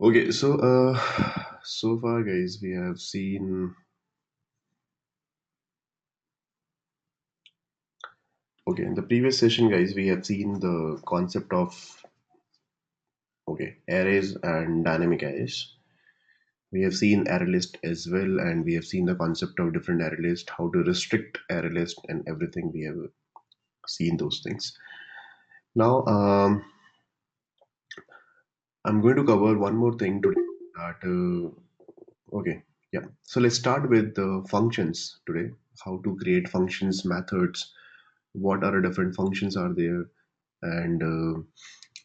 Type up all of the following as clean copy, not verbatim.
Okay, so far, guys, we have seen. Okay, in the previous session, guys, we have seen the concept of arrays and dynamic arrays. We have seen array list as well, and we have seen the concept of different array list, how to restrict array list, and everything. We have seen those things. Now, I'm going to cover one more thing today. Yeah. So let's start with the functions today. How to create functions, methods, what are the different functions are there, and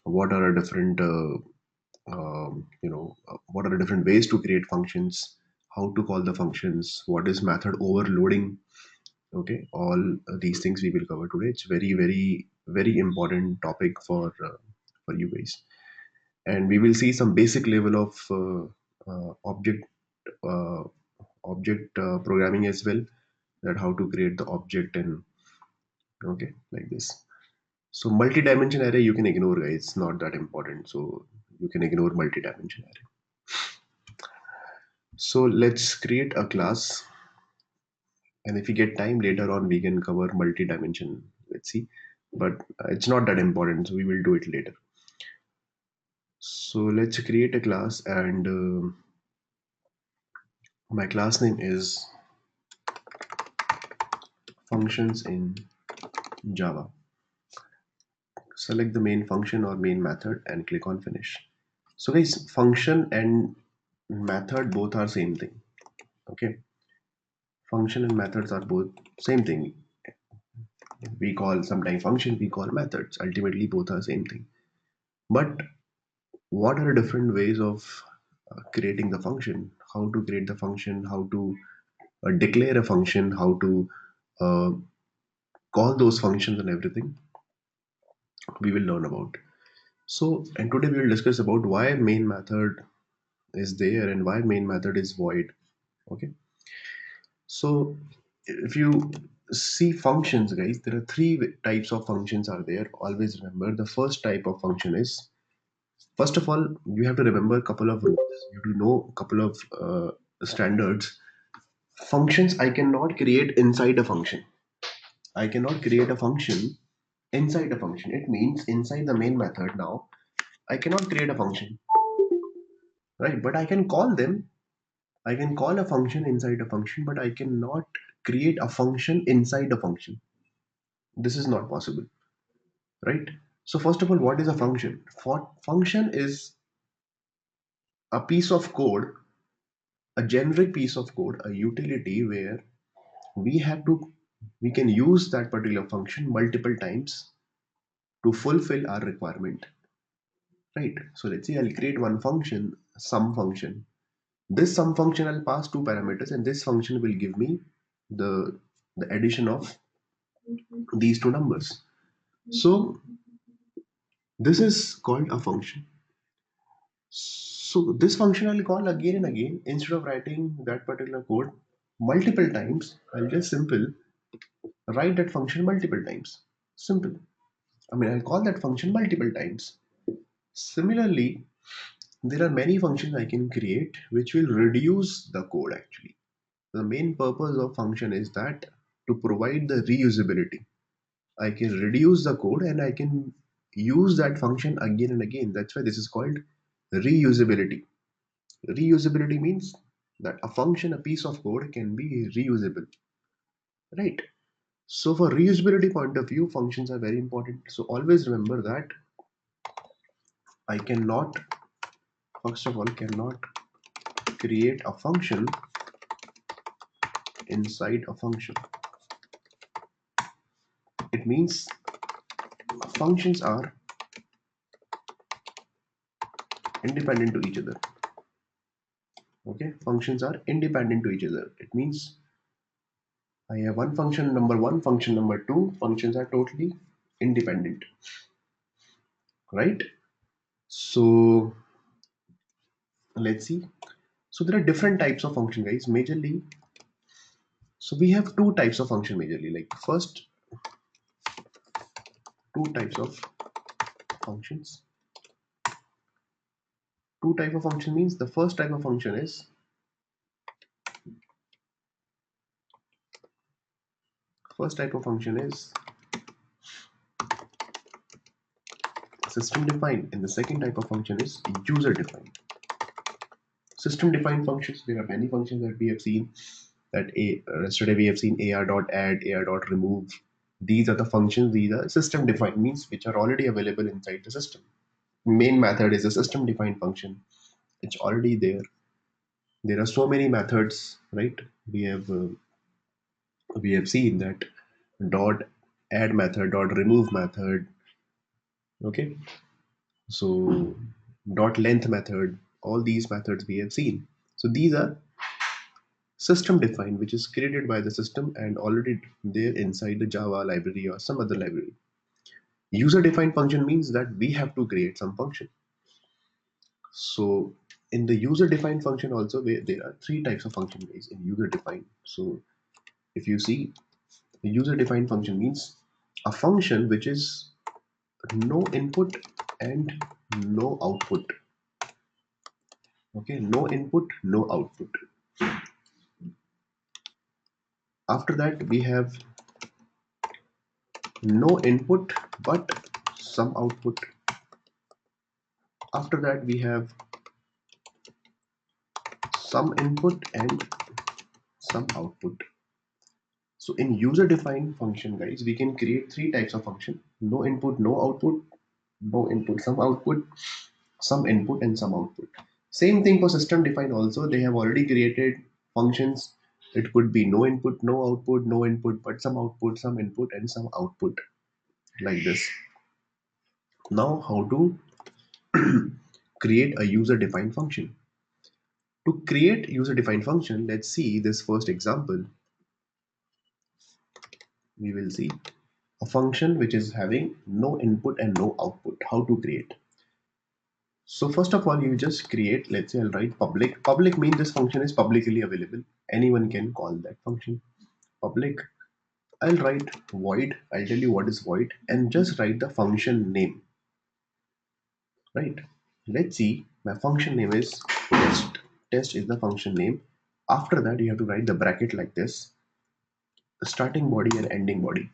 what are the different what are the different ways to create functions, how to call the functions, what is method overloading. Okay, all these things we will cover today. It's very very very important topic for you guys, and we will see some basic level of uh, object programming as well, that how to create the object and okay, like this. So multi-dimension array you can ignore, guys. It's not that important. So you can ignore multi-dimension array. So let's create a class, and if we get time later on, we can cover multi-dimension. Let's see, but it's not that important. So we will do it later. So let's create a class, and my class name is functions in Java. Select the main function or main method and click on finish. So guys, function and method both are same thing. Okay, function and methods are both same thing. We call sometimes function, we call methods. Ultimately, both are same thing. But what are different ways of creating the function? How to create the function? How to declare a function? How to uh, call those functions and everything? We will learn about. So, and today we will discuss about why main method is there and why main method is void. Okay. So if you see functions, guys, there are three types of functions are there. Always remember the first type of function is, first of all, you have to remember a couple of rules. You have to know a couple of standards. Functions I cannot create inside a function. I cannot create a function inside a function. It means inside the main method now, I cannot create a function, right? But I can call them. I can call a function inside a function, but I cannot create a function inside a function. This is not possible, right? So first of all, what is a function? Function is a piece of code, a generic piece of code, a utility where we have to we can use that particular function multiple times to fulfill our requirement, right? So let's say I'll create one function, sum function. This sum function I'll pass two parameters, and this function will give me the the addition of these two numbers. So this is called a function. So this function I'll call again and again. Instead of writing that particular code multiple times, I'll just simple write that function multiple times. Simple. I mean, I'll call that function multiple times. Similarly, there are many functions I can create which will reduce the code actually. The main purpose of function is that to provide the reusability. I can reduce the code and I can use that function again and again. That's why this is called reusability. Reusability means that a function, a piece of code can be reusable, right? So for reusability point of view, functions are very important. So always remember that I cannot, first of all, cannot create a function inside a function. It means functions are independent to each other. Okay, functions are independent to each other. It means I have one function number one, function number two, functions are totally independent, right? So let's see. So there are different types of function, guys. Majorly, so we have two types of function majorly. Like first, two types of functions. Two type of function means the first type of function is system defined, and the second type of function is user defined. System defined functions, there are many functions that we have seen, that yesterday we have seen ar.add, ar.remove. These are the functions, these are system defined, means which are already available inside the system. Main method is a system defined function, it's already there. There are so many methods, right? We have seen that dot add method, dot remove method, okay, so dot length method, all these methods we have seen. So these are system defined, which is created by the system and already there inside the Java library or some other library. User defined function means that we have to create some function. So in the user defined function also, there are three types of function ways in user defined. So if you see, the user defined function means a function which is no input and no output. Okay, no input, no output. After that we have no input but some output. After that we have some input and some output. So in user defined function, guys, we can create three types of function: no input, no output, no input, some output, some input and some output. Same thing for system defined also, they have already created functions. It could be no input, no output, no input but some output, some input and some output, like this. Now how to create a user defined function? To create user defined function, let's see this first example. We will see a function which is having no input and no output. How to create? So first of all, you just create, let's say I'll write public. Public means this function is publicly available. Anyone can call that function public. I'll write void. I'll tell you what is void and just write the function name, right? Let's see, my function name is test. Test is the function name. After that, you have to write the bracket like this, the starting body and ending body.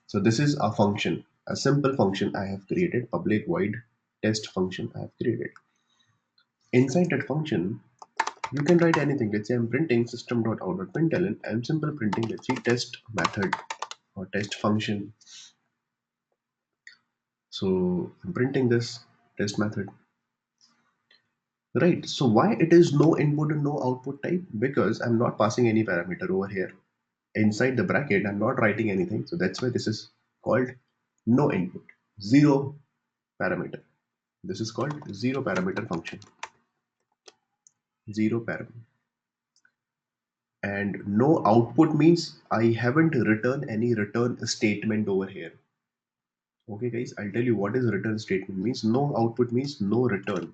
So this is a function, a simple function I have created, public void test function I have created. Inside that function, you can write anything. Let's say I'm printing system.out.println. I'm simply printing, let's say, test method or test function. So I'm printing this test method. Right. So why it is no input and no output type? Because I'm not passing any parameter over here. Inside the bracket, I'm not writing anything. So that's why this is called no input, zero parameter. This is called zero parameter function. Zero parameter. And no output means I haven't written any return statement over here. Okay guys, I'll tell you what is return statement means. No output means no return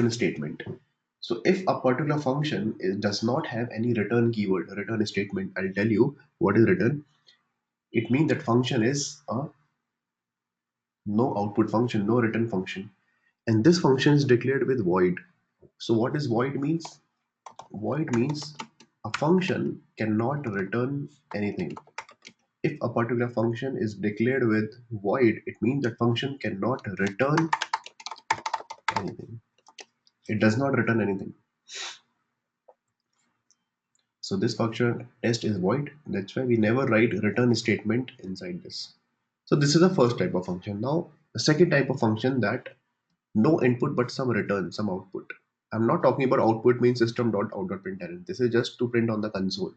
statement. So if a particular function does not have any return keyword, return statement, I'll tell you what is return. It means that function is a no output function, no return function, and this function is declared with void. So what is void means? Void means a function cannot return anything. If a particular function is declared with void, it means that function cannot return anything. It does not return anything. So this function test is void. That's why we never write return statement inside this. So this is the first type of function. Now the second type of function, that no input but some return, some output. I'm not talking about output means system.out.println. This is just to print on the console.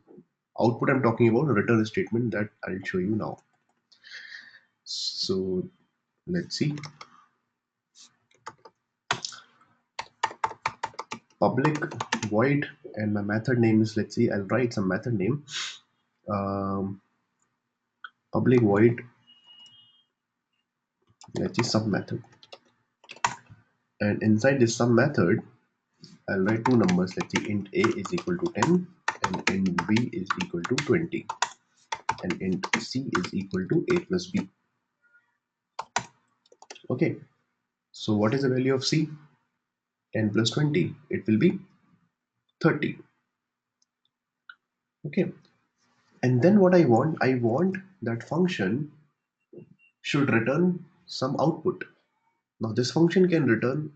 Output, I'm talking about return statement that I'll show you now. So let's see. Public void, and my method name is, let's see, I'll write some method name. Public void, let's see, sum method. And inside this sum method, I'll write two numbers. Let's see, int a is equal to 10 and int b is equal to 20 and int c is equal to a plus b. Okay, so what is the value of C? 10 plus 20, it will be 30. Okay, and then what I want that function should return some output. Now this function can return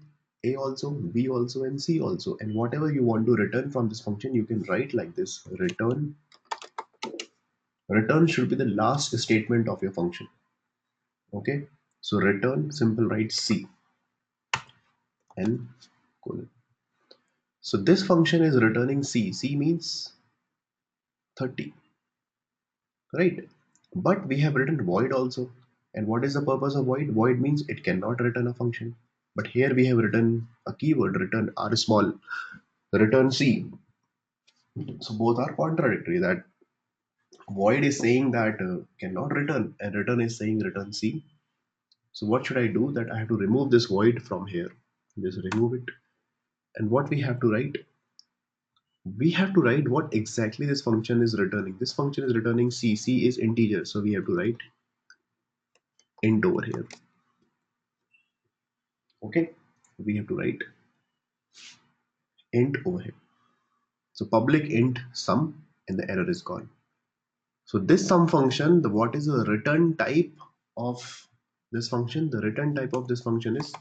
A also, B also, and C also, and whatever you want to return from this function, you can write like this: return should be the last statement of your function. Okay, so return, simple, write C and colon. So this function is returning C. C means 30, right? But we have written void also. And what is the purpose of void? Void means it cannot return a function. But here we have written a keyword, return R small, return C. So both are contradictory. That void is saying that cannot return, and return is saying return C. So what should I do? That I have to remove this void from here. Just remove it. And what we have to write? We have to write what exactly this function is returning. This function is returning C. C is integer. So we have to write int over here. Okay. We have to write int over here. So public int sum, and the error is gone. So this sum function, what is the return type of this function? The return type of this function is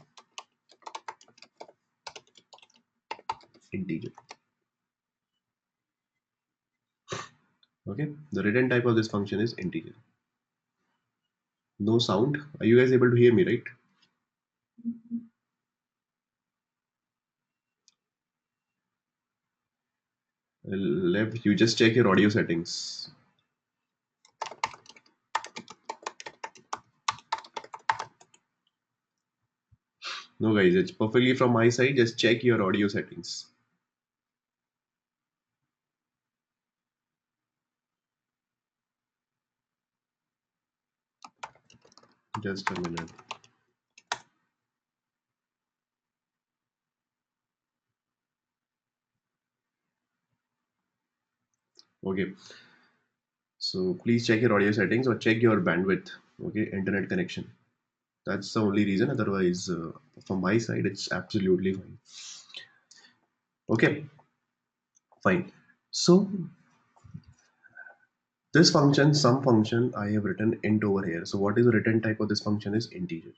integer. Okay, the return type of this function is integer. No sound. Are you guys able to hear me, right? Left, you just check your audio settings. No guys, it's perfectly from my side. Just check your audio settings. Just a minute. Okay, so please check your audio settings or check your bandwidth. Okay, internet connection. That's the only reason. Otherwise, from my side, it's absolutely fine. Okay, fine. So this function, sum function, I have written int over here. So what is the return type of this function is integer.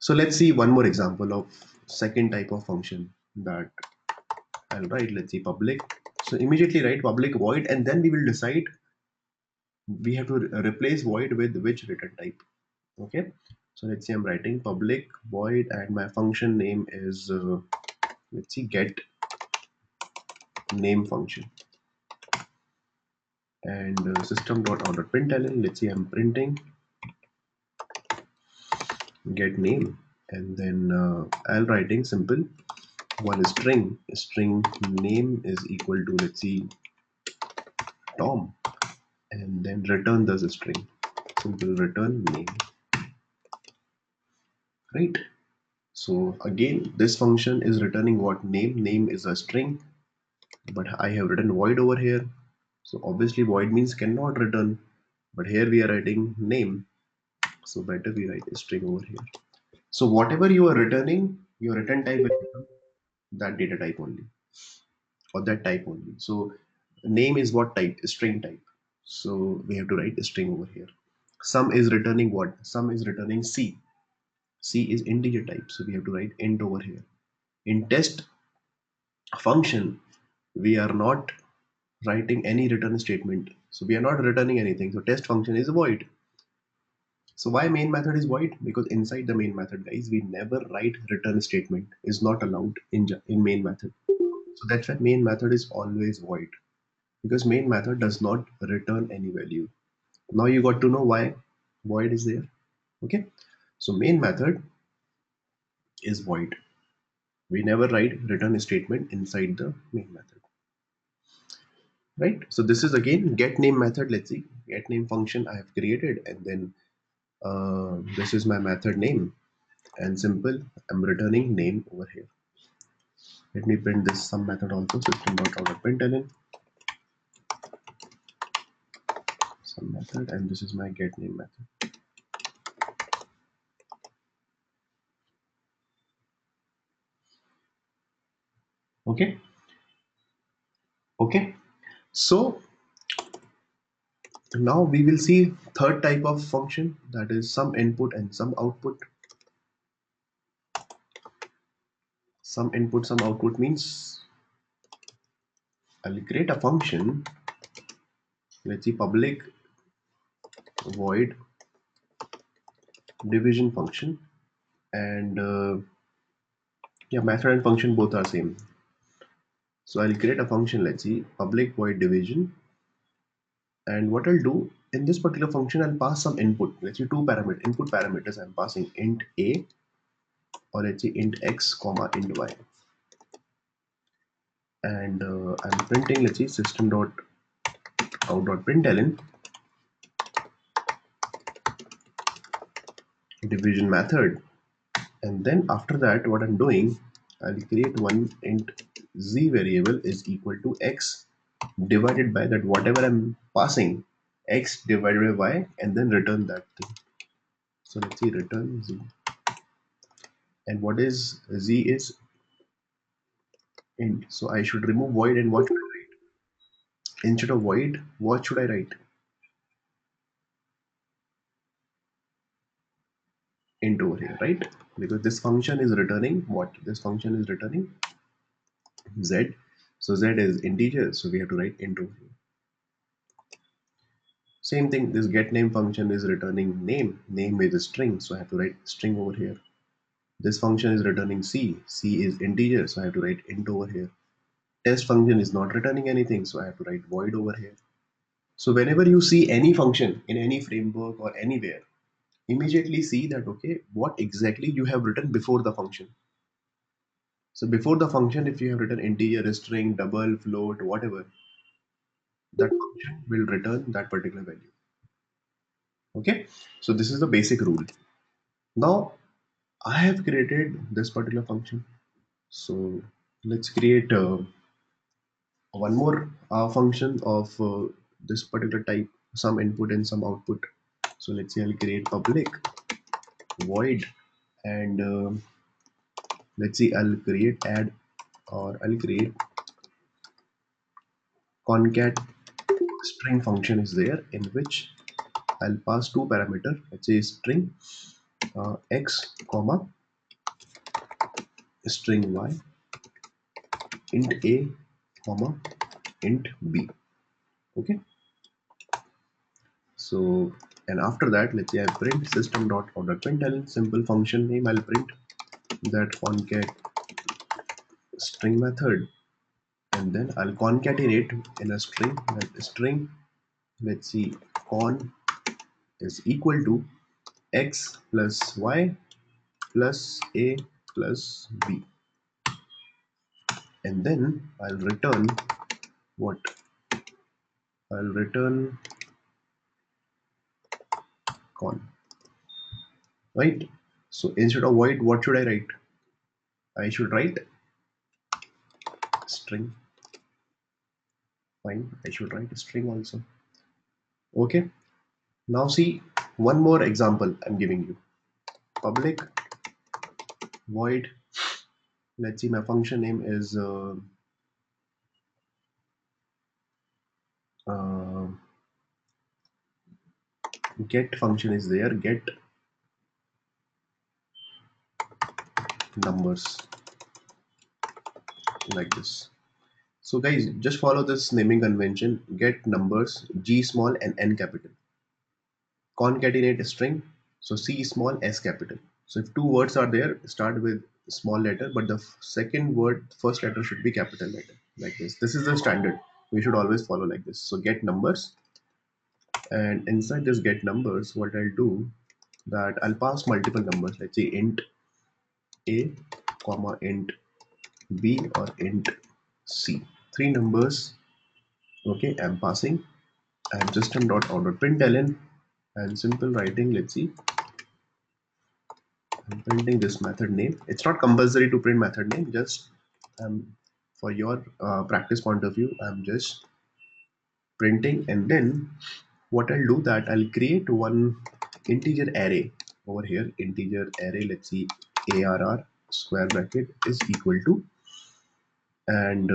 So let's see one more example of second type of function that I'll write. Let's see public. So immediately write public void, and then we will decide we have to replace void with which return type. Okay. So let's say I'm writing public void, and my function name is let's see get name function, and system.out.println. Let's see I'm printing get name, and then I'll writing simple one string name is equal to, let's see, Tom, and then return the string, simple return name, right? So again this function is returning what? Name is a string, but I have written void over here, so obviously void means cannot return, but here we are writing name, so better we write a string over here. So whatever you are returning, your return type will become that data type only, or that type only. So name is what type? String type. So we have to write a string over here. Sum is returning what? Sum is returning C. C is integer type. So we have to write int over here. In test function, we are not writing any return statement. So we are not returning anything. So test function is void. So why main method is void? Because inside the main method, guys, we never write return statement. Is not allowed in main method. So that's why main method is always void, because main method does not return any value. Now you got to know why void is there. Okay, so main method is void. We never write return statement inside the main method, right? So this is again get name method. Let's see, get name function I have created, and then this is my method name, and simple I'm returning name over here. Let me print this some method also, system.out.println some method, and this is my get name method. Okay. Okay. So now we will see third type of function, that is some input and some output. Some input, some output means I'll create a function. Let's see, public void division function, and yeah, method and function both are same. So I'll create a function, let's see, public void division, and what I'll do in this particular function, I'll pass some input. Let's see, two input parameters. I'm passing int a, or let's say int x comma int y, and I'm printing, let's see, system dot out dot println division method. And then after that, what I'm doing, I'll create one int z variable is equal to x divided by that whatever I'm passing, x divided by y, and then return that thing. So let's see, return z, and what is z is int. So I should remove void, and what should I write? Instead of void, what should I write? Int over here, right? Because this function is returning what? This function is returning z. So z is integer, so we have to write int over here. Same thing, this get name function is returning name. Name is a string, so I have to write string over here. This function is returning c. C is integer, so I have to write int over here. Test function is not returning anything, so I have to write void over here. So whenever you see any function in any framework or anywhere, immediately see that, okay, what exactly you have written before the function. So before the function, if you have written integer, string, double, float, whatever, that function will return that particular value. Okay, so this is the basic rule. Now I have created this particular function. So let's create one more function of this particular type, some input and some output. So let's say I'll create public void, and let's see, I'll create add, or I'll create concat string function is there, in which I'll pass two parameter, let's say string x comma string y, int a comma int b. Okay, so, and after that, let's say I print system dot out dot println simple function name. I'll print that concat string method, and then I'll concatenate in a string, that string, let's see, con is equal to x plus y plus a plus b, and then I'll return what? I'll return con, right? So instead of void, what should I write? I should write string. Fine, I should write a string also. Okay, now see, one more example I'm giving you. Public void, let's see, my function name is uh, get function is there, get numbers, like this. So guys, just follow this naming convention: get numbers, G small and N capital. Concatenate string, so C small, S capital. So if two words are there, start with small letter, but the second word, first letter should be capital letter, like this. This is the standard. We should always follow like this. So get numbers, and inside this get numbers, what I'll do, that I'll pass multiple numbers. Let's say int a comma int b or int c. Three numbers. Okay, I'm passing. And system dot out dot println, and simple writing. Let's see, I'm printing this method name. It's not compulsory to print method name, just for your practice point of view, I'm just printing. And then what I'll do, that I'll create one integer array over here. Integer array, let's see, arr square bracket is equal to and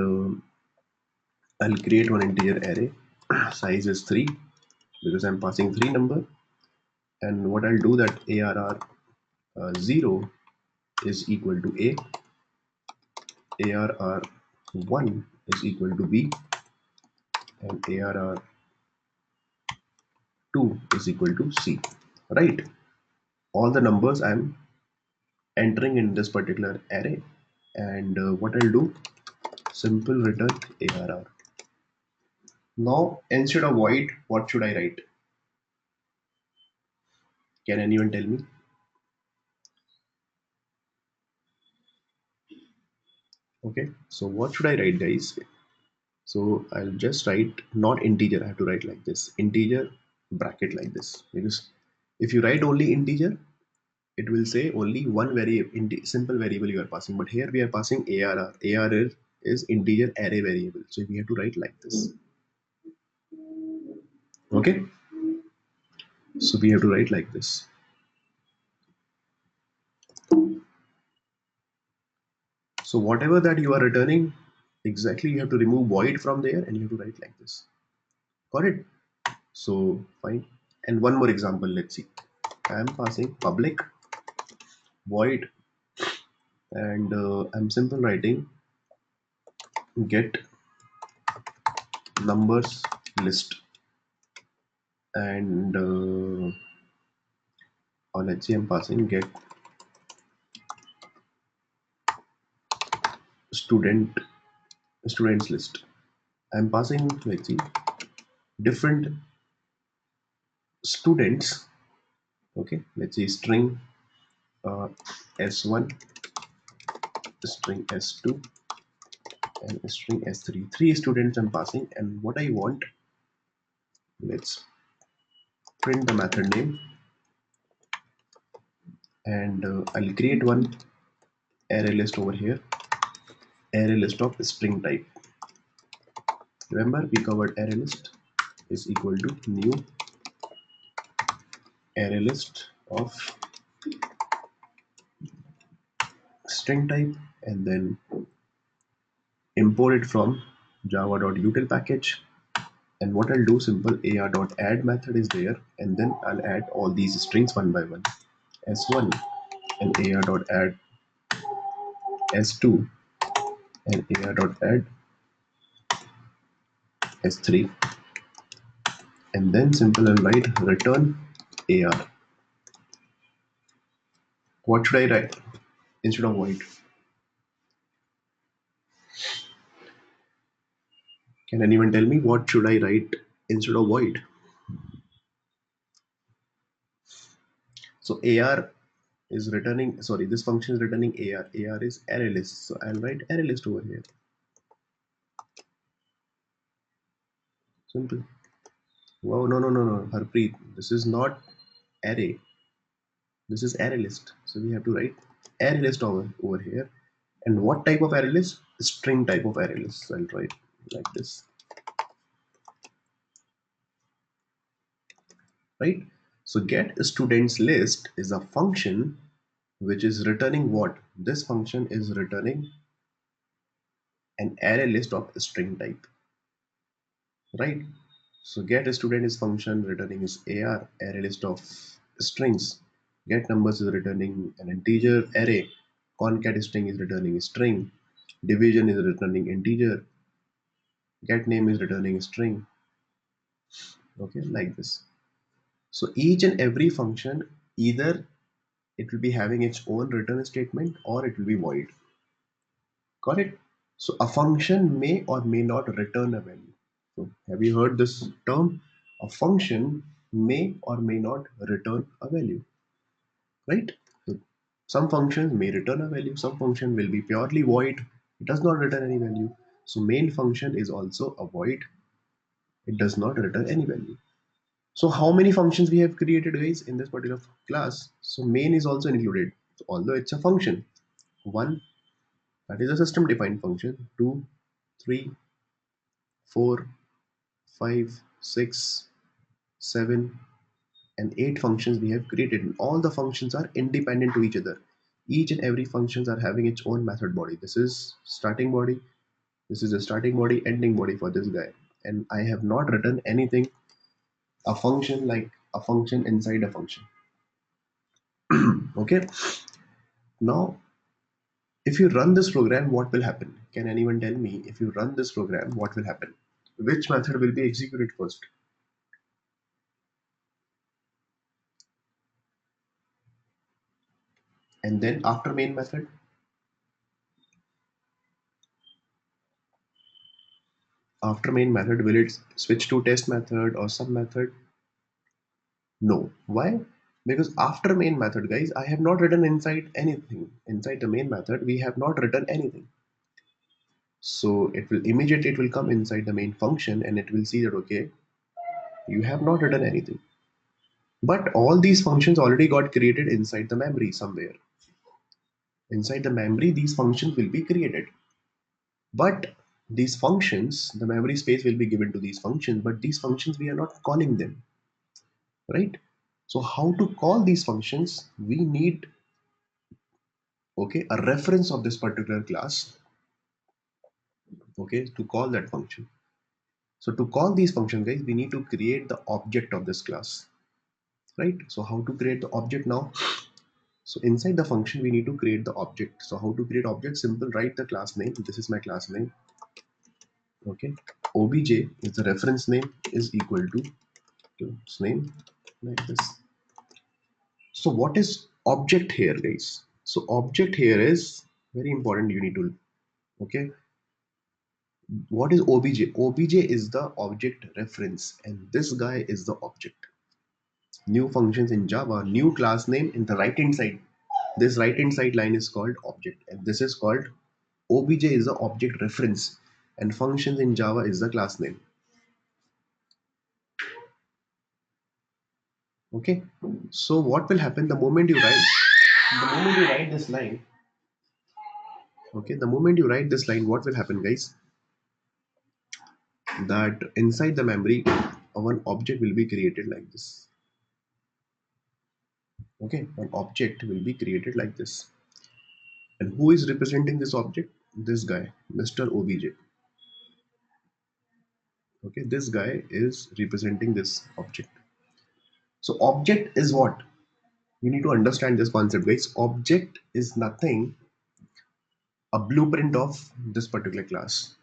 I'll create one integer array. Size is 3 because I'm passing 3 number, and what I'll do that arr 0 is equal to a, arr 1 is equal to b, and arr 2 is equal to c. Right, all the numbers I'm entering in this particular array, and what I'll do, simple return arr. Now instead of void, what should I write? Can anyone tell me? Okay, so what should I write, guys? So I'll just write not integer. I have to write like this, integer bracket like this, because if you write only integer, it will say only one variable, simple variable you are passing. But here we are passing arr. Arr is integer array variable, so we have to write like this. Okay, so we have to write like this. So whatever that you are returning, exactly you have to remove void from there, and you have to write like this. Got it? So fine. And one more example, let's see. I am passing public void, and I'm simple writing get numbers list, and or let's say I'm passing get students list. I'm passing, let's see, different students. Okay, let's say string s1, string s2, and string s3. Three students I'm passing, and what I want, let's print the method name, and I'll create one array list over here, array list of string type. Remember we covered array list is equal to new array list of string type, and then import it from java.util package. And what I'll do, simple ar.add method is there, and then I'll add all these strings one by one, s1, and ar.add s2, and ar.add s3, and then simple and write return ar. What should I write instead of void? Can anyone tell me what should I write instead of void? So ar is returning, sorry, this function is returning ar is array list, so I'll write array list over here. Simple. Wow, no, Harpreet, this is not array, this is array list, so we have to write array list over here. And what type of array list? String type of array list, so I'll write like this, right? So get students list is a function which is returning what? This function is returning an array list of string type, right? So get student is function returning is ar, array list of strings. Get numbers is returning an integer array. Concat string is returning a string. Division is returning integer. Get name is returning a string. Okay, like this. So each and every function, either it will be having its own return statement or it will be void. Got it? So a function may or may not return a value. So have you heard this term? A function may or may not return a value, right? So some functions may return a value, some function will be purely void, it does not return any value. So main function is also a void, it does not return any value. So how many functions we have created, guys, in this particular class? So main is also included. So although it's a function, one, that is a system defined function, two, three, 4, 5, 6, 7, and 8 functions we have created, and all the functions are independent to each other. Each and every functions are having its own method body. This is starting body, This is a starting body, ending body for this guy, and I have not written anything, a function like a function inside a function. Okay, now if you run this program, what will happen? Can anyone tell me, if you run this program, what will happen? Which method will be executed first? And then after main method? After main method, will it switch to test method or some method? No. Why? Because after main method, guys, I have not written inside anything. Inside the main method, we have not written anything. So it will come inside the main function and it will see that, okay, you have not written anything. But all these functions already got created inside the memory somewhere. Inside the memory, these functions will be created. But these functions, the memory space will be given to these functions, but these functions, we are not calling them, right? So how to call these functions? We need, okay, a reference of this particular class, okay, to call that function. So to call these functions, guys, we need to create the object of this class, right? So how to create the object now? So inside the function, we need to create the object. So how to create object? Simple, write the class name. This is my class name, okay. Obj is the reference name, is equal to its name, like this. So what is object here, guys? So object here is very important. You need to, okay. What is obj? Obj is the object reference, and this guy is the object. New functions in Java, new class name in the right hand side. This right hand side line is called object, and this is called obj is the object reference, and functions in Java is the class name. Okay. So what will happen the moment you write this line, okay, the moment you write this line, what will happen, guys? That inside the memory, one object will be created like this. Okay, one object will be created like this. And who is representing this object? This guy, Mr. Obj. Okay, this guy is representing this object. So object is what? You need to understand this concept, guys. Object is nothing, a blueprint of this particular class.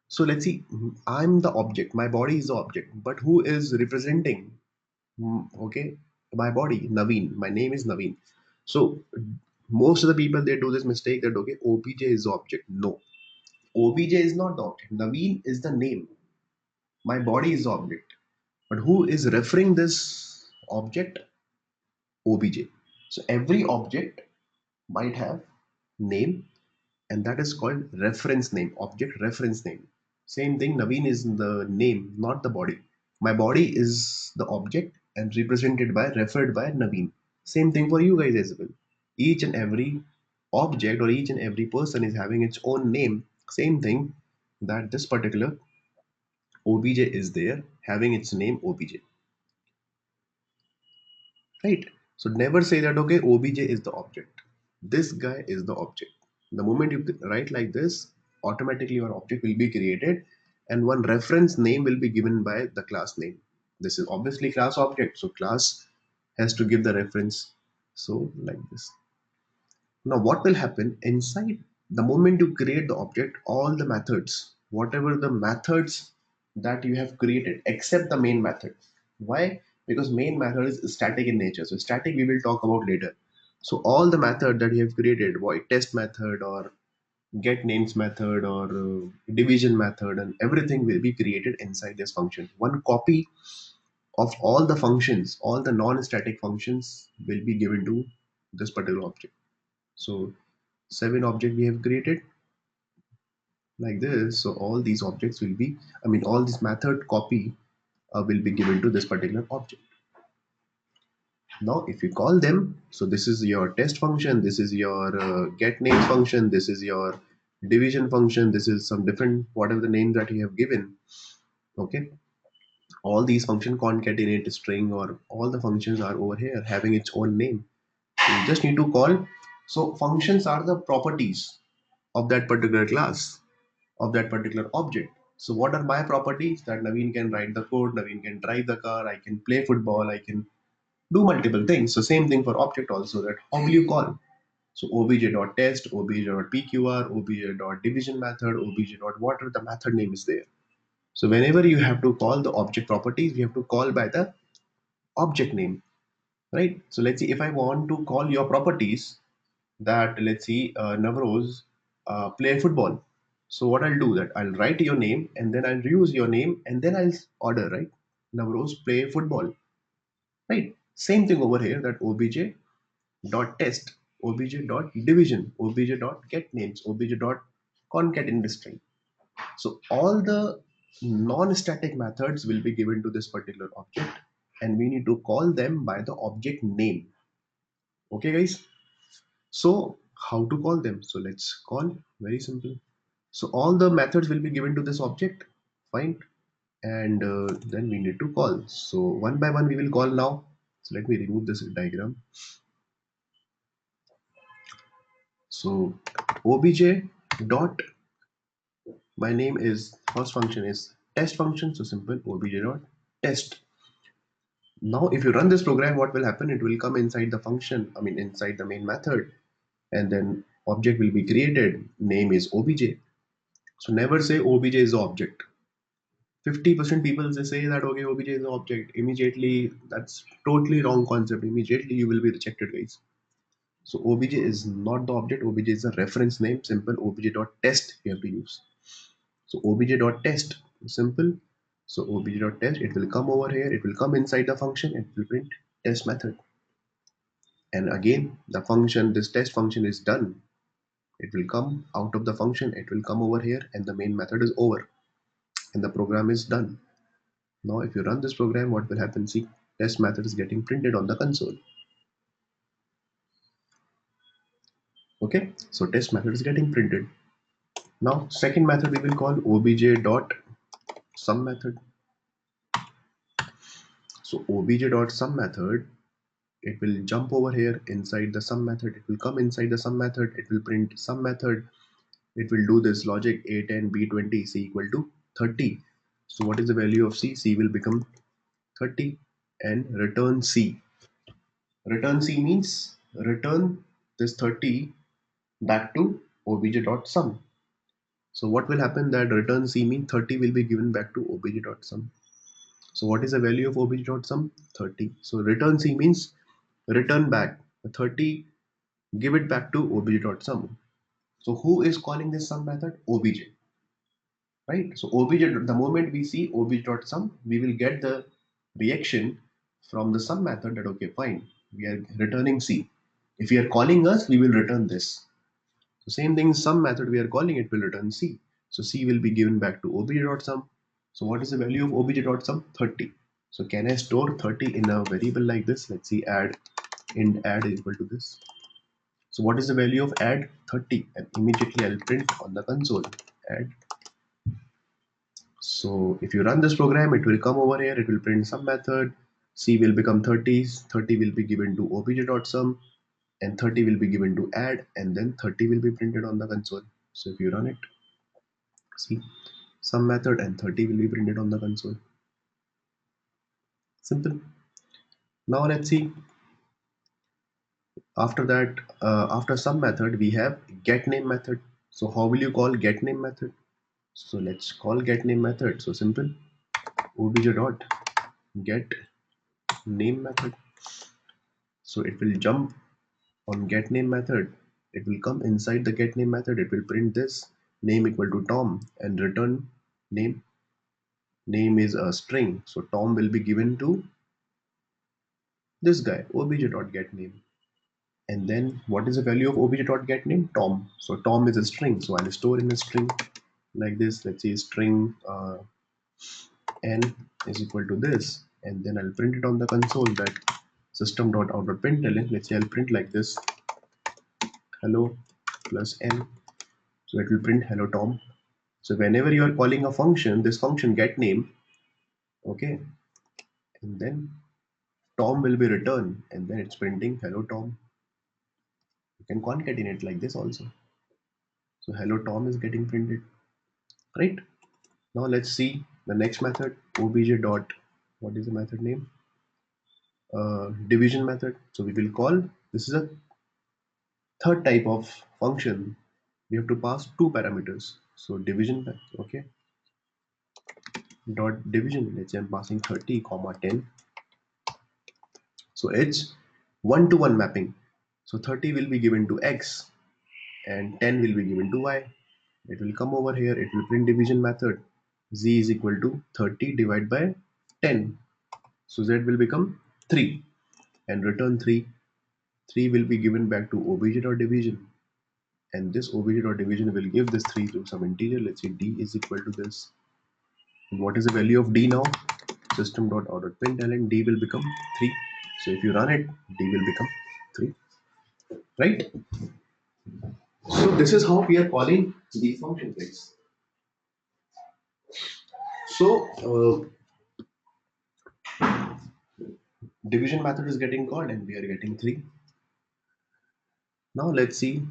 So let's see, I'm the object, my body is the object, but who is representing? Okay, my body, Naveen, my name is Naveen. So most of the people, they do this mistake that, okay, obj is the object. No, obj is not the object. Naveen is the name, my body is the object, but who is referring this object? Obj. So every object might have name, and that is called reference name, object reference name. Same thing, Naveen is the name, not the body. My body is the object and represented by, referred by Naveen. Same thing for you guys as well. Each and every object or each and every person is having its own name. Same thing, that this particular obj is there having its name obj, right? So never say that, okay, obj is the object, this guy is the object. The moment you write like this, automatically your object will be created, and one reference name will be given by the class name. This is obviously class object, so class has to give the reference. So like this. Now what will happen inside, the moment you create the object, all the methods, whatever the methods that you have created, except the main method. Why? Because main method is static in nature. So static we will talk about later. So all the method that you have created, void test method or get names method or division method, and everything will be created inside this function. One copy of all the functions, all the non-static functions will be given to this particular object. So 7 object we have created like this. So all these objects will be, I mean all this method copy will be given to this particular object. Now if you call them, so this is your test function, this is your get names function, this is your division function, this is some different whatever the name that you have given. Okay, all these function concatenate string or all the functions are over here having its own name. You just need to call. So functions are the properties of that particular class. of that particular object. So what are my properties? That Naveen can write the code, Naveen can drive the car, I can play football, I can do multiple things. So same thing for object also, that how will you call? So obj.test, obj.pqr, obj.division method, obj.whatever the method name is there. So whenever you have to call the object properties, you have to call by the object name, right? So let's see, if I want to call your properties, that let's see, Navroz play football. So what I'll do, that I'll write your name and then I'll use your name and then I'll order, right? Navroz play football, right? Same thing over here, that obj dot test, obj dot division, obj dot get names, obj dot concatenate string. So all the non-static methods will be given to this particular object, and we need to call them by the object name. Okay, guys. So how to call them? So let's call, very simple. So all the methods will be given to this object, fine, and then we need to call. So one by one we will call now. So let me remove this diagram. So obj dot, my name is, first function is test function, so simple, obj dot test. Now if you run this program, what will happen? It will come inside the function, I mean inside the main method, and then object will be created, name is obj. So never say obj is the object. 50% people, they say that okay, obj is the object, immediately that's totally wrong concept. Immediately you will be rejected, guys. So obj is not the object, obj is a reference name, simple, obj dot test you have to use. So obj dot test, simple. So obj dot test, it will come over here, it will come inside the function, it will print test method. And again, the function, this test function is done, it will come out of the function, it will come over here, and the main method is over, and the program is done. Now if you run this program, what will happen? See, test method is getting printed on the console. Okay, so test method is getting printed. Now second method we will call obj dot sum method. So obj dot sum method, it will jump over here inside the sum method, it will come inside the sum method, it will print sum method, it will do this logic a10 b20 c equal to 30. So what is the value of c? C will become 30, and return c. Return c means return this 30 back to obj.sum. So what will happen, that return c means 30 will be given back to obj.sum. So what is the value of obj.sum? 30. So return c means return back 30, give it back to obj.sum. So who is calling this sum method? Obj, right? So obj, the moment we see obj.sum, we will get the reaction from the sum method that okay, fine, we are returning c. If we are calling us, we will return this. So same thing, sum method we are calling, it will return c. So c will be given back to obj.sum. So what is the value of obj.sum? 30. So can I store 30 in a variable like this? Let's see, add, int add is equal to this. So what is the value of add? 30, and immediately I'll print on the console add. So if you run this program, it will come over here, it will print some method, c will become 30, 30 will be given to obj.sum, and 30 will be given to add, and then 30 will be printed on the console. So if you run it, see, some method and 30 will be printed on the console. Simple. Now let's see, after that, after some method we have get name method. So how will you call get name method? So let's call get name method. So simple, obj dot get name method. So it will jump on get name method, it will come inside the get name method, it will print this name equal to Tom and return name. Name is a string, so Tom will be given to this guy, obj.getName. And then what is the value of obj.getName? Tom. So Tom is a string, so I'll store in a string like this. Let's say string n is equal to this, and then I'll print it on the console, that system.out.println. Let's say I'll print like this, hello plus n. So it will print hello Tom. So whenever you are calling a function, this function get name, okay, and then Tom will be returned, and then it's printing hello Tom. You can concatenate like this also. So hello Tom is getting printed. right? Now let's see the next method, obj dot, what is the method name? Division method. So we will call, this is a third type of function. We have to pass two parameters. So division, okay, dot division. Let's say I'm passing 30 comma 10. So it's one-to-one mapping. So 30 will be given to x and 10 will be given to y. It will come over here, it will print division method. Z is equal to 30 divided by 10. So z will become 3 and return 3. 3 will be given back to obj or division, and this obj or division will give this 3 to some integer. Let's say d is equal to this. And what is the value of d now? System.out.println, d will become 3. So if you run it, d will become 3, right? So this is how we are calling the function things. So division method is getting called and we are getting 3. Now let's see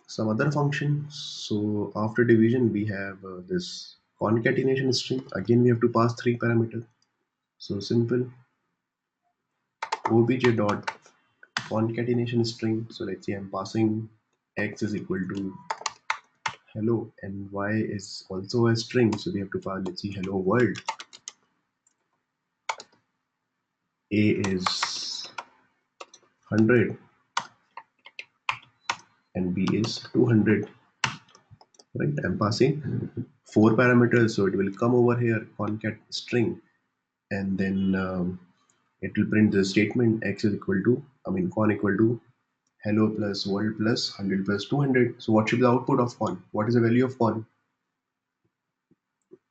some other function. So after division we have this concatenation string. Again we have to pass 3 parameters. So simple obj dot concatenation string. So let's say I'm passing x is equal to hello and y is also a string. So we have to pass, let's see, hello world. A is 100 and b is 200. Right, I'm passing 4 parameters, so it will come over here concat string, and then it will print the statement x is equal to, con equal to hello plus world plus 100 plus 200. So what should be the output of con? What is the value of con?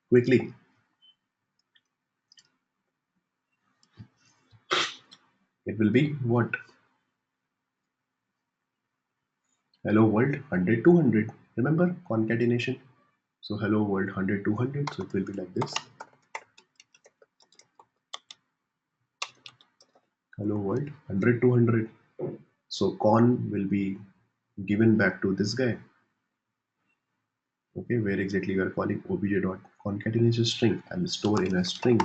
Quickly, it will be what? Hello world 100 200. Remember concatenation? So hello world 100 200. So it will be like this. Hello world 100 200. So con will be given back to this guy. Okay, where exactly we are calling obj dot concatenation string and store in a string.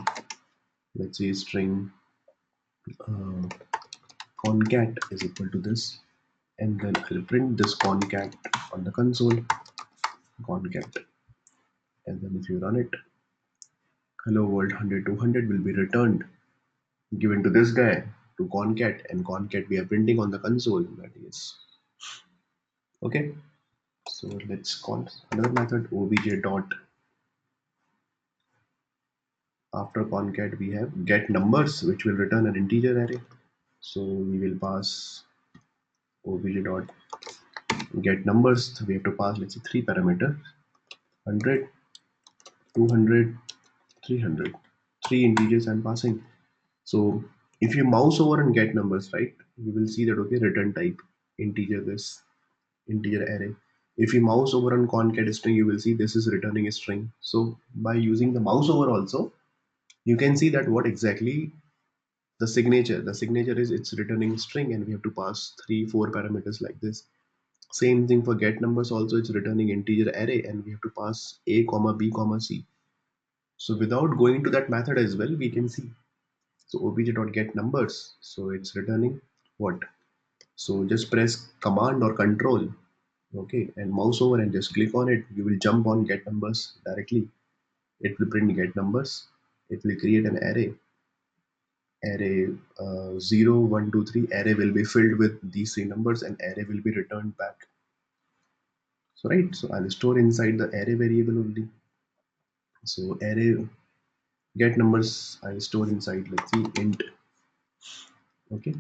Let's say string uh, concat is equal to this, and then I'll print this concat on the console, concat, and then if you run it, hello world 100 200 will be returned, given to this guy, to concat, and concat we are printing on the console, that is. Okay, so let's call another method, obj dot, after concat we have get numbers, which will return an integer array. So we will pass obj dot get numbers. So we have to pass, let's say, 3 parameters, 100 200 300, 3 integers I'm passing. So if you mouse over and get numbers, right, you will see that, okay, return type integer, this integer array. If you mouse over on concat string, you will see this is returning a string. So by using the mouse over also, you can see that what exactly the signature is, it's returning string, and we have to pass 3 4 parameters like this. Same thing for get numbers also, it's returning integer array, and we have to pass a comma b comma c. So without going to that method as well, we can see. So obj dot get numbers, so it's returning what? So just press command or control, okay, and mouse over and just click on it. You will jump on get numbers directly. It will print get numbers. It will create an array 0 1 2 3. Array will be filled with these 3 numbers, and array will be returned back. So right, so I'll store inside the array variable only. So array get numbers I'll store inside, let's see, int, okay,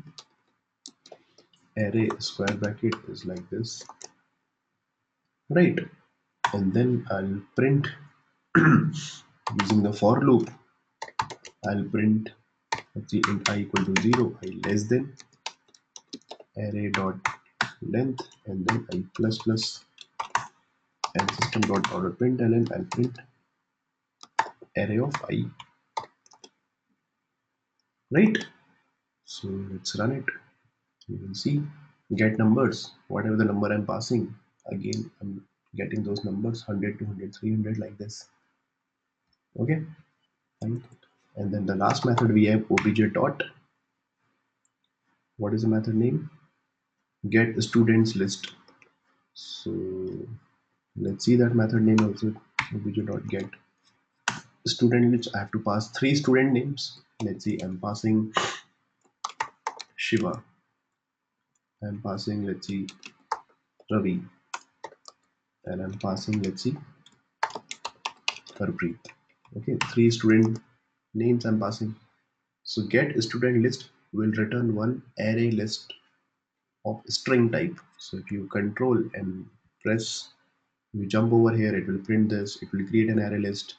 array square bracket is like this, right, and then I'll print using the for loop. I'll print, let's see, int I equal to 0, I less than array dot length, and then I plus plus, and system dot out of println, I'll print array of I, right. So let's run it. You will see get numbers, whatever the number I'm passing, again I'm getting those numbers, 100 200 300 like this. Okay, fine. And then the last method we have obj dot. What is the method name? Get students list. So let's see that method name also. Obj dot get student list. I have to pass 3 student names. Let's see, I'm passing Shiva. I'm passing, let's see, Ravi. And I'm passing, let's see, Harpreet. Okay, 3 student names I'm passing. So get student list will return one array list of string type. So if you control and press, you jump over here, it will print this, it will create an array list,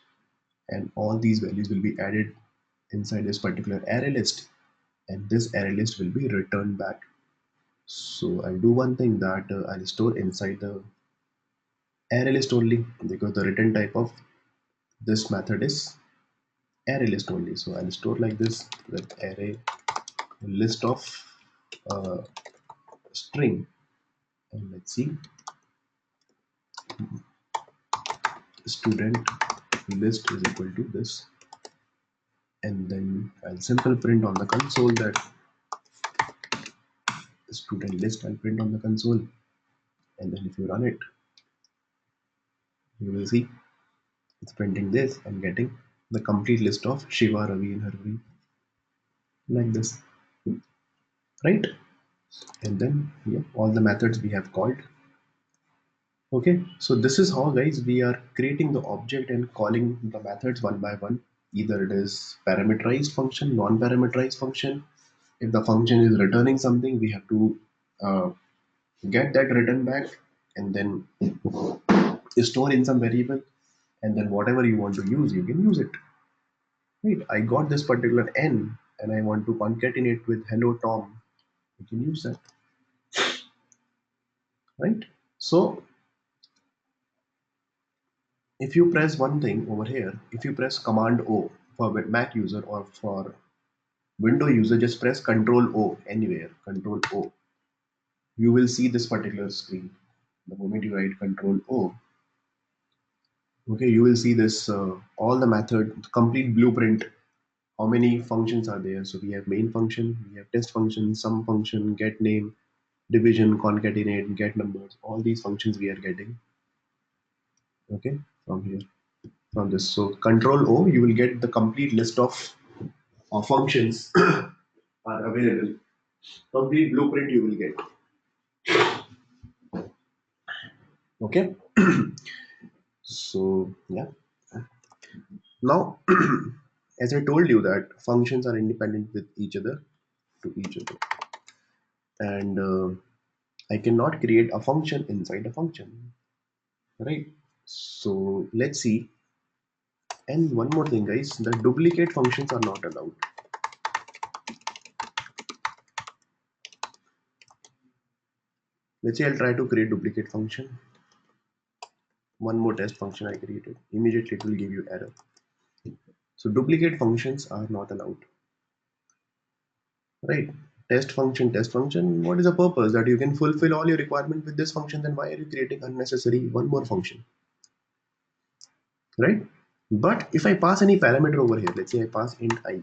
and all these values will be added inside this particular array list, and this array list will be returned back. So I'll do one thing, that I'll store inside the array list only, because the return type of this method is array list only. So I'll store like this, with array list of uh, string, and let's see, student list is equal to this, and then I'll simple print on the console that student list. I'll print on the console, and then if you run it, you will see it's printing this and getting the complete list of Shiva, Ravi, and Harvi, like this, right? And then yeah, all the methods we have called. Okay, so this is how, guys, we are creating the object and calling the methods one by one. Either it is parameterized function, non-parameterized function. If the function is returning something, we have to uh, get that return back, and then store in some variable, and then whatever you want to use, you can use it. Right, I got this particular n and I want to concatenate with hello Tom, you can use that, right? So if you press one thing over here, if you press command O for Mac user, or for window user, just press control O anywhere, control O, you will see this particular screen. The moment you write control O, okay, you will see this all the method complete blueprint. How many functions are there? So we have main function, we have test function, sum function, get name, division, concatenate, get numbers. All these functions we are getting, okay, from here, from this. So control O, you will get the complete list of functions are available. Complete blueprint you will get. Okay. So yeah. Now, as I told you that functions are independent with each other, to each other, and I cannot create a function inside a function, right? So let's see. And one more thing, guys, the duplicate functions are not allowed. Let's say I'll try to create duplicate function. One more test function I created. Immediately it will give you error. So duplicate functions are not allowed. Right? Test function, test function. What is the purpose? That you can fulfill all your requirement with this function, then why are you creating unnecessary one more function? Right? But if I pass any parameter over here, let's say I pass int I.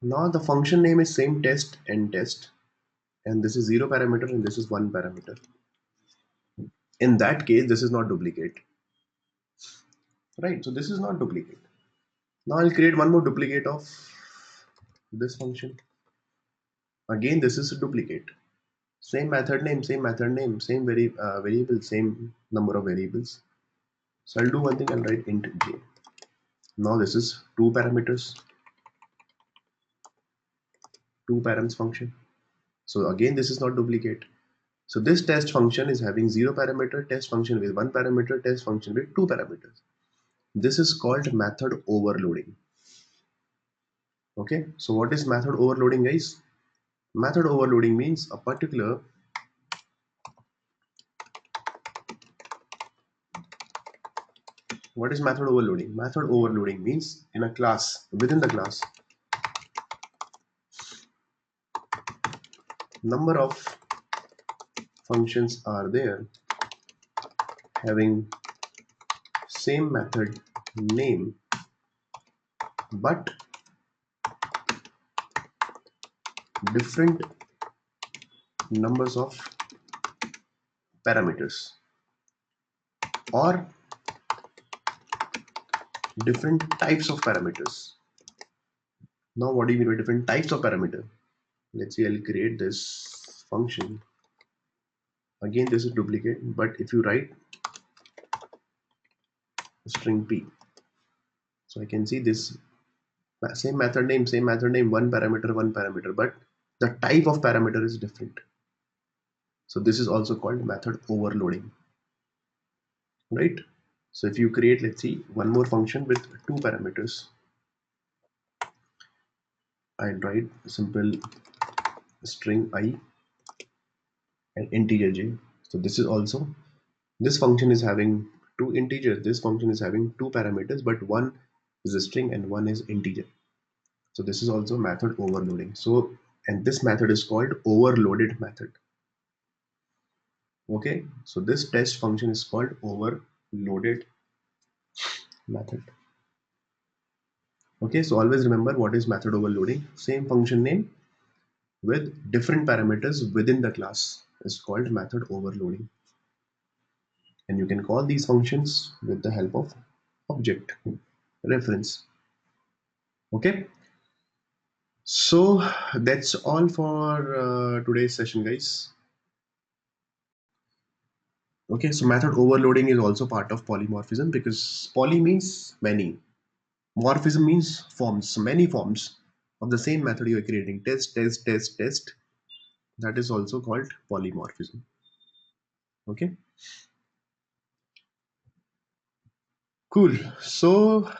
Now the function name is same test and test, and this is 0 parameter and this is 1 parameter. In that case, this is not duplicate. Right? So this is not duplicate. Now I'll create one more duplicate of this function. Again, this is a duplicate. Same method name, same method name, same variable, same number of variables. So I'll do one thing, I'll write int j. Now this is two parameters, two params function. So again, this is not duplicate. So this test function is having 0 parameter, test function with 1 parameter, test function with 2 parameters. This is called method overloading. Okay, so what is method overloading, guys? Method overloading means a particular what is method overloading? Method overloading means in a class, within the class, number of functions are there having same method name but different numbers of parameters, or different types of parameters. Now what do you mean by different types of parameter? Let's see, I'll create this function. Again, this is duplicate, but if you write string p, so I can see this same method name, one parameter, but the type of parameter is different. So this is also called method overloading, right? So if you create, let's see, one more function with two parameters, I'll write simple string I and integer j. So this is also, this function is having two integers, this function is having two parameters, but one is a string and one is integer. So this is also method overloading. So, and this method is called overloaded method. Okay, so this test function is called overloaded method. Okay, so always remember what is method overloading. Same function name with different parameters within the class is called method overloading. And you can call these functions with the help of object reference. Okay, so that's all for today's session, guys. Okay, so method overloading is also part of polymorphism, because poly means many, morphism means forms, so many forms of the same method you are creating. Test. That is also called polymorphism. Okay, cool. So